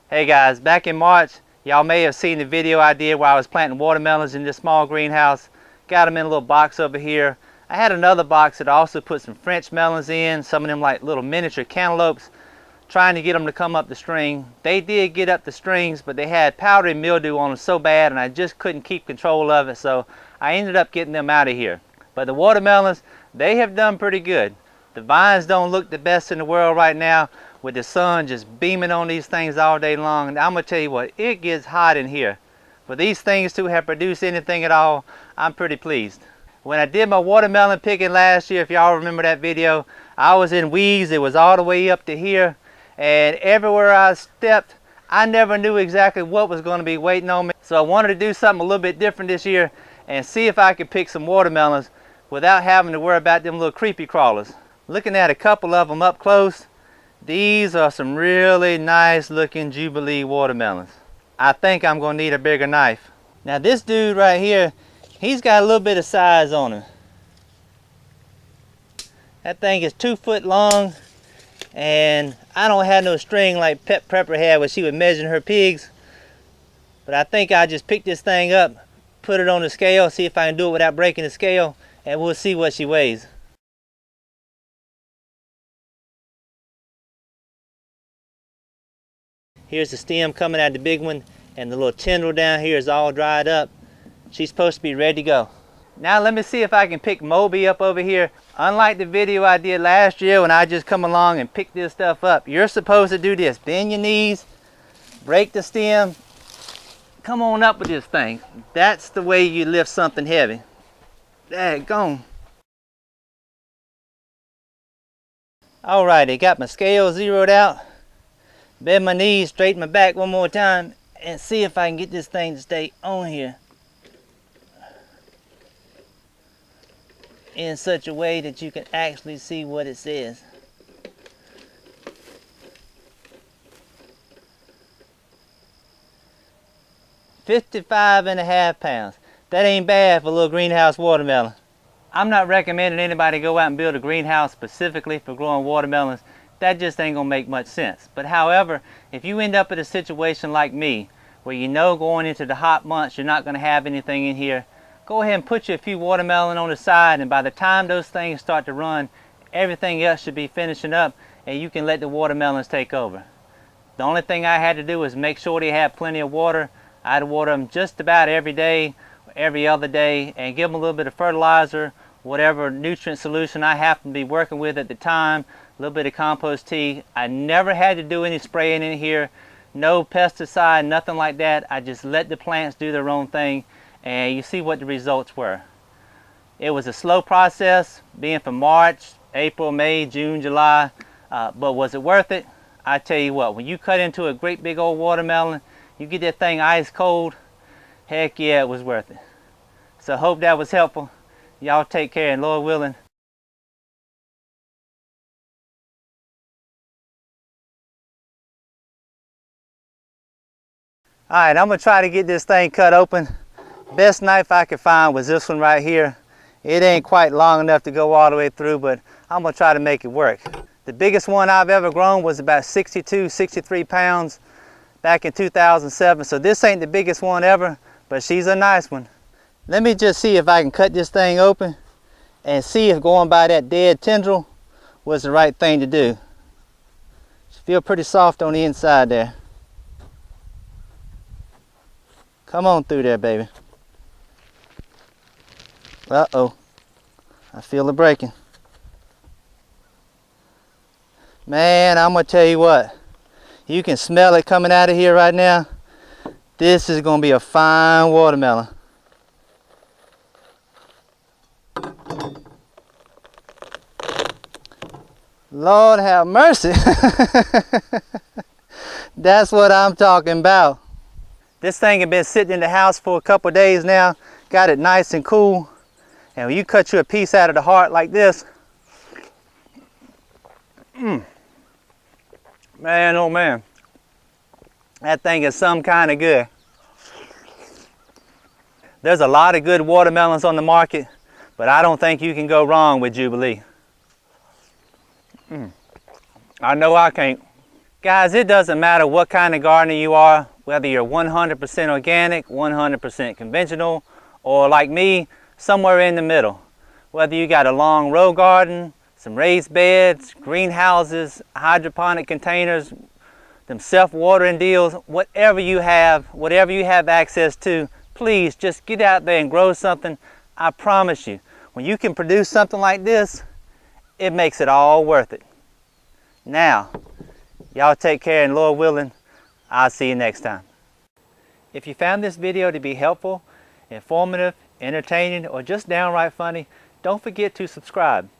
Hey guys, back in March, y'all may have seen the video I did where I was planting watermelons in this small greenhouse. Got them in a little box over here. I had another box that I also put some French melons in, some of them like little miniature cantaloupes, trying to get them to come up the string. They did get up the strings, but they had powdery mildew on them so bad and I just couldn't keep control of it, so I ended up getting them out of here. But the watermelons, they have done pretty good. The vines don't look the best in the world right now, with the sun just beaming on these things all day long. And I'm gonna tell you what, it gets hot in here. For these things to have produced anything at all, I'm pretty pleased. When I did my watermelon picking last year, if y'all remember that video, I was in weeds. It was all the way up to here, and everywhere I stepped, I never knew exactly what was going to be waiting on me. So I wanted to do something a little bit different this year and see if I could pick some watermelons without having to worry about them little creepy crawlers. Looking at a couple of them up close, these are some really nice looking Jubilee watermelons. I think I'm going to need a bigger knife. Now this dude right here, he's got a little bit of size on him. That thing is 2 foot long, and I don't have no string like Pep Prepper had when she was measuring her pigs. But I think I'll just pick this thing up, put it on the scale, see if I can do it without breaking the scale, and we'll see what she weighs. Here's the stem coming out of the big one, and the little tendril down here is all dried up. She's supposed to be ready to go. Now let me see if I can pick Moby up over here. Unlike the video I did last year when I just come along and pick this stuff up, you're supposed to do this. Bend your knees, break the stem, come on up with this thing. That's the way you lift something heavy. Daggone. Alrighty, got my scale zeroed out. Bend my knees, straighten my back one more time, and see if I can get this thing to stay on here in such a way that you can actually see what it says. "55.5 pounds. That ain't bad for a little greenhouse watermelon. I'm not recommending anybody go out and build a greenhouse specifically for growing watermelons. That just ain't gonna make much sense. But however, if you end up in a situation like me, where you know going into the hot months you're not gonna have anything in here, go ahead and put you a few watermelon on the side, and by the time those things start to run, everything else should be finishing up and you can let the watermelons take over. The only thing I had to do was make sure they had plenty of water. I'd water them just about every day, every other day, and give them a little bit of fertilizer, whatever nutrient solution I happen to be working with at the time, a little bit of compost tea. I never had to do any spraying in here, no pesticide, nothing like that. I just let the plants do their own thing, and you see what the results were. It was a slow process, being from March, April, May, June, July, but was it worth it? I tell you what, when you cut into a great big old watermelon, you get that thing ice cold, heck yeah, it was worth it. So hope that was helpful. Y'all take care, and Lord willing, alright, I'm going to try to get this thing cut open. Best knife I could find was this one right here. It ain't quite long enough to go all the way through, but I'm going to try to make it work. The biggest one I've ever grown was about 62, 63 pounds back in 2007. So this ain't the biggest one ever, but she's a nice one. Let me just see if I can cut this thing open and see if going by that dead tendril was the right thing to do. She feels pretty soft on the inside there. Come on through there, baby. Uh-oh. I feel it breaking. Man, I'm going to tell you what. You can smell it coming out of here right now. This is going to be a fine watermelon. Lord have mercy. That's what I'm talking about. This thing has been sitting in the house for a couple days now. Got it nice and cool. And when you cut you a piece out of the heart like this, man, oh man, that thing is some kind of good. There's a lot of good watermelons on the market, but I don't think you can go wrong with Jubilee. I know I can't. Guys, it doesn't matter what kind of gardener you are, whether you're 100% organic, 100% conventional, or like me, somewhere in the middle. Whether you got a long row garden, some raised beds, greenhouses, hydroponic containers, them self-watering deals, whatever you have access to, please just get out there and grow something. I promise you, when you can produce something like this, it makes it all worth it. Now, y'all take care, and Lord willing, I'll see you next time. If you found this video to be helpful, informative, entertaining, or just downright funny, don't forget to subscribe.